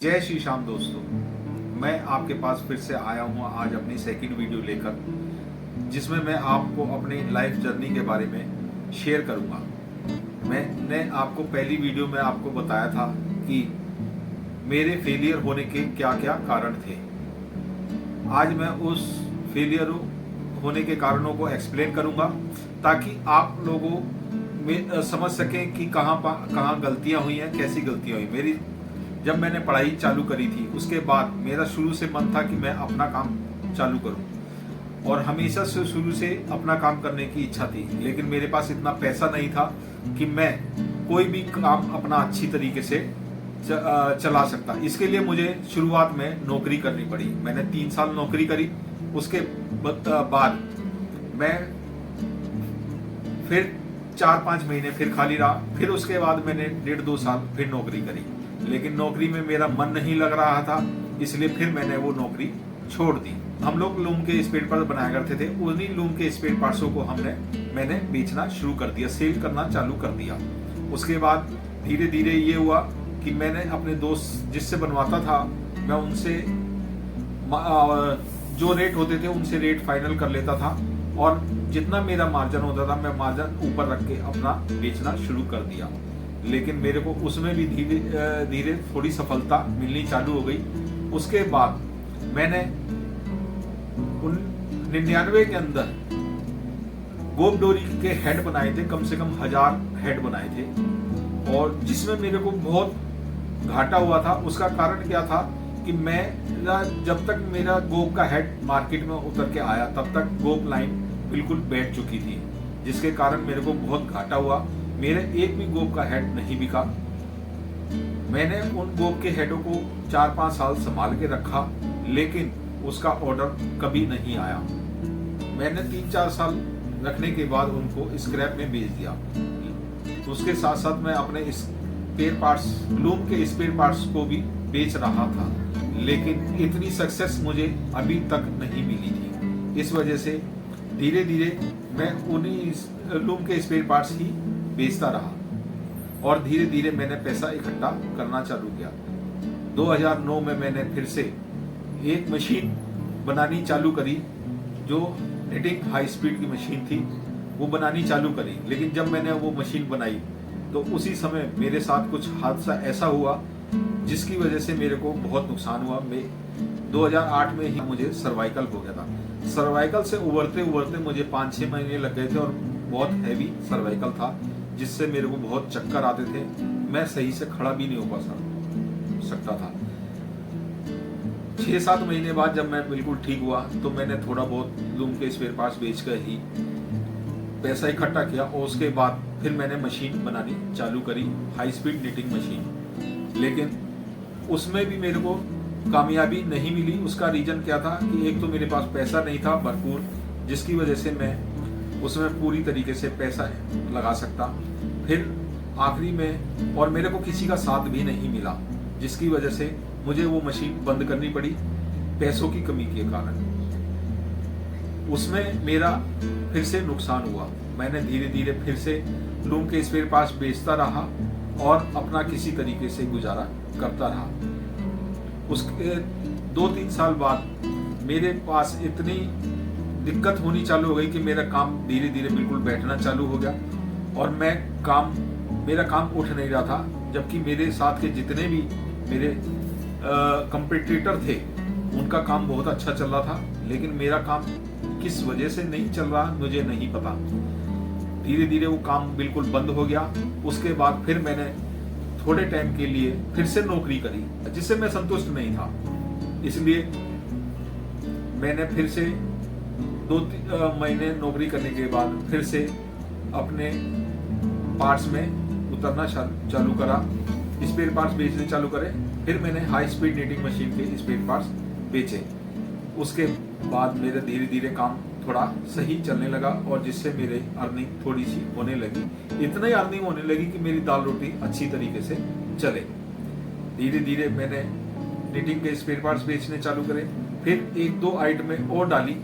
जय श्री श्याम दोस्तों। मैं आपके पास फिर से आया हूँ आज अपनी सेकंड वीडियो लेकर, जिसमें मैं आपको अपनी लाइफ जर्नी के बारे में शेयर करूँगा। मैंने आपको पहली वीडियो में आपको बताया था कि मेरे फेलियर होने के क्या क्या कारण थे। आज मैं उस फेलियर होने के कारणों को एक्सप्लेन करूँगा ताकि आप लोगों में समझ सकें कि कहाँ गलतियाँ हुई हैं, कैसी गलतियाँ हुई। जब मैंने पढ़ाई चालू करी थी उसके बाद मेरा शुरू से मन था कि मैं अपना काम चालू करूं, और हमेशा से शुरू से अपना काम करने की इच्छा थी, लेकिन मेरे पास इतना पैसा नहीं था कि मैं कोई भी काम अपना अच्छी तरीके से चला सकता। इसके लिए मुझे शुरुआत में नौकरी करनी पड़ी। मैंने 3 साल नौकरी करी। उसके बाद मैं फिर 4-5 महीने फिर खाली रहा। फिर उसके बाद मैंने 1.5-2 साल फिर नौकरी करी, लेकिन नौकरी में मेरा मन नहीं लग रहा था, इसलिए फिर मैंने वो नौकरी छोड़ दी। हम लोग लूम के स्पेयर पार्ट्स बनाया करते थे। उन्हीं लूम के स्पेयर पार्ट्सों को मैंने बेचना शुरू कर दिया, सेल करना चालू कर दिया। उसके बाद धीरे धीरे ये हुआ कि मैंने अपने दोस्त जिससे बनवाता था, मैं उनसे जो रेट होते थे उनसे रेट फाइनल कर लेता था, और जितना मेरा मार्जिन होता था मैं मार्जिन ऊपर रख के अपना बेचना शुरू कर दिया। लेकिन मेरे को उसमें भी धीरे धीरे थोड़ी सफलता मिलनी चालू हो गई। उसके बाद मैंने 99 के अंदर गोप डोरी के हेड बनाए थे, कम से कम 1000 हेड बनाए थे, और जिसमें मेरे को बहुत घाटा हुआ था। उसका कारण क्या था कि जब तक मेरा गोप का हेड मार्केट में उतर के आया तब तक गोप लाइन बिल्कुल बैठ चुकी थी, जिसके कारण मेरे को बहुत घाटा हुआ। मेरे एक भी गोप का हेड नहीं बिका। मैंने उन गोप के हेडों को 4-5 साल संभाल के रखा, लेकिन उसका ऑर्डर कभी नहीं आया। मैंने 3-4 साल रखने के बाद उनको स्क्रैप में बेच दिया। उसके साथ साथ मैं अपने स्पेयर पार्ट्स, लूम के स्पेयर पार्ट्स को भी बेच रहा था, लेकिन इतनी सक्सेस मुझे अभी तक नहीं मिली थी। इस वजह से धीरे धीरे मैं उन्हीं लूम के स्पेयर पार्ट्स ही बेचता रहा, और धीरे धीरे मैंने पैसा इकट्ठा करना चालू किया। 2009 में मैंने फिर से एक मशीन बनानी चालू करी, जो निटिंग हाई स्पीड की मशीन थी, वो बनानी चालू करी। लेकिन जब मैंने वो मशीन बनाई तो उसी समय मेरे साथ कुछ हादसा ऐसा हुआ जिसकी वजह से मेरे को बहुत नुकसान हुआ। 2008 में ही मुझे सर्वाइकल हो गया था। सर्वाइकल से उबरते उबरते मुझे 5-6 महीने लग गए थे, और बहुत हैवी सर्वाइकल था, जिससे मेरे को बहुत चक्कर आते थे। मैं सही से खड़ा भी नहीं हो पा सकता था। 6-7 महीने बाद जब मैं बिल्कुल ठीक हुआ तो मैंने थोड़ा बहुत लूम के स्पेयर पार्ट्स बेच कर ही पैसा इकट्ठा किया, और उसके बाद फिर मैंने मशीन बनानी चालू करी, हाई स्पीड निटिंग मशीन। लेकिन उसमें भी मेरे को कामयाबी नहीं मिली। उसका रीजन क्या था कि एक तो मेरे पास पैसा नहीं था भरपूर, जिसकी वजह से मैं उसमें पूरी तरीके से पैसा लगा सकता। फिर आखिरी में और मेरे को किसी का साथ भी नहीं मिला, जिसकी वजह से मुझे वो मशीन बंद करनी पड़ी पैसों की कमी के कारण। उसमें मेरा फिर से नुकसान हुआ। मैंने धीरे धीरे फिर से लूम के स्पेयर पार्ट्स बेचता रहा और अपना किसी तरीके से गुजारा करता रहा। उसके 2-3 साल बाद मेरे पास इतनी दिक्कत होनी चालू हो गई कि मेरा काम धीरे धीरे बिल्कुल बैठना चालू हो गया, और मेरा काम उठ नहीं रहा था। जबकि मेरे साथ के जितने भी मेरे कंपटीटर थे उनका काम बहुत अच्छा चल रहा था, लेकिन मेरा काम किस वजह से नहीं चल रहा मुझे नहीं पता। धीरे धीरे वो काम बिल्कुल बंद हो गया। उसके बाद फिर मैंने थोड़े टाइम के लिए फिर से नौकरी करी, जिससे मैं संतुष्ट नहीं था। इसलिए मैंने फिर से 2 महीने नौकरी करने के बाद फिर से अपने पार्ट्स में उतरना चालू करा, स्पेयर पार्ट्स बेचने चालू करे। फिर मैंने हाई स्पीड निटिंग मशीन के स्पेयर पार्ट्स बेचे। उसके बाद मेरे धीरे धीरे काम थोड़ा सही चलने लगा, और जिससे मेरे अर्निंग थोड़ी सी होने लगी। इतना ही अर्निंग होने लगी कि मेरी दाल रोटी अच्छी तरीके से चले। धीरे धीरे मैंने निटिंग के स्पेयर पार्ट्स बेचने चालू करे। फिर 1-2 आइटमें और डाली।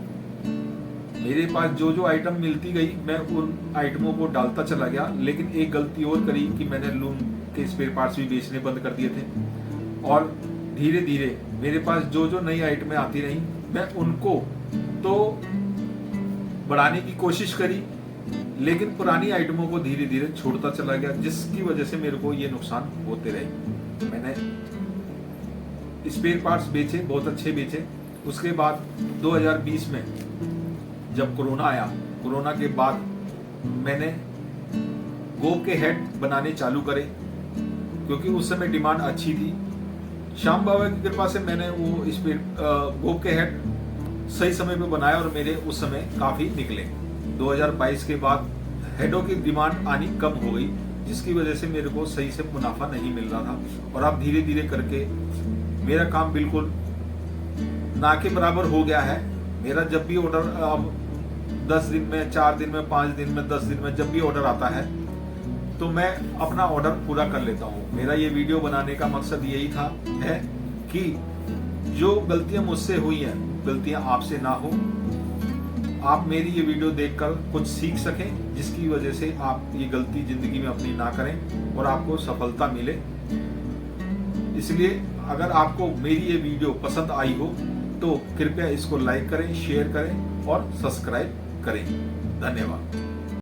मेरे पास जो जो आइटम मिलती गई मैं उन आइटमों को डालता चला गया। लेकिन एक गलती और करी कि मैंने लूम के स्पेयर पार्ट्स भी बेचने बंद कर दिए थे, और धीरे धीरे मेरे पास जो जो नई आइटमें आती रही, मैं उनको तो बढ़ाने की कोशिश करी, लेकिन पुरानी आइटमों को धीरे धीरे छोड़ता चला गया, जिसकी वजह से मेरे को ये नुकसान होते रहे। मैंने स्पेयर पार्ट्स बेचे, बहुत अच्छे बेचे। उसके बाद 2020 में जब कोरोना आया, कोरोना के बाद मैंने गोप के हेड बनाने चालू करे, क्योंकि उस समय डिमांड अच्छी थी। श्याम बाबा की कृपा से मैंने वो गोप के हेड सही समय पे बनाया और मेरे उस समय काफी निकले। 2022 के बाद हेडों की डिमांड आनी कम हो गई, जिसकी वजह से मेरे को सही से मुनाफा नहीं मिल रहा था। और अब धीरे धीरे करके मेरा काम बिल्कुल ना के बराबर हो गया है। मेरा जब भी ऑर्डर, अब 10 दिन में, 4 दिन में, 5 दिन में, 10 दिन में जब भी ऑर्डर आता है तो मैं अपना ऑर्डर पूरा कर लेता हूँ। मेरा ये वीडियो बनाने का मकसद यही था है कि जो गलतियां मुझसे हुई हैं, गलतियां आपसे ना हो, आप मेरी ये वीडियो देखकर कुछ सीख सकें, जिसकी वजह से आप ये गलती जिंदगी में अपनी ना करें और आपको सफलता मिले। इसलिए अगर आपको मेरी ये वीडियो पसंद आई हो तो कृपया इसको लाइक करें, शेयर करें और सब्सक्राइब करें। धन्यवाद।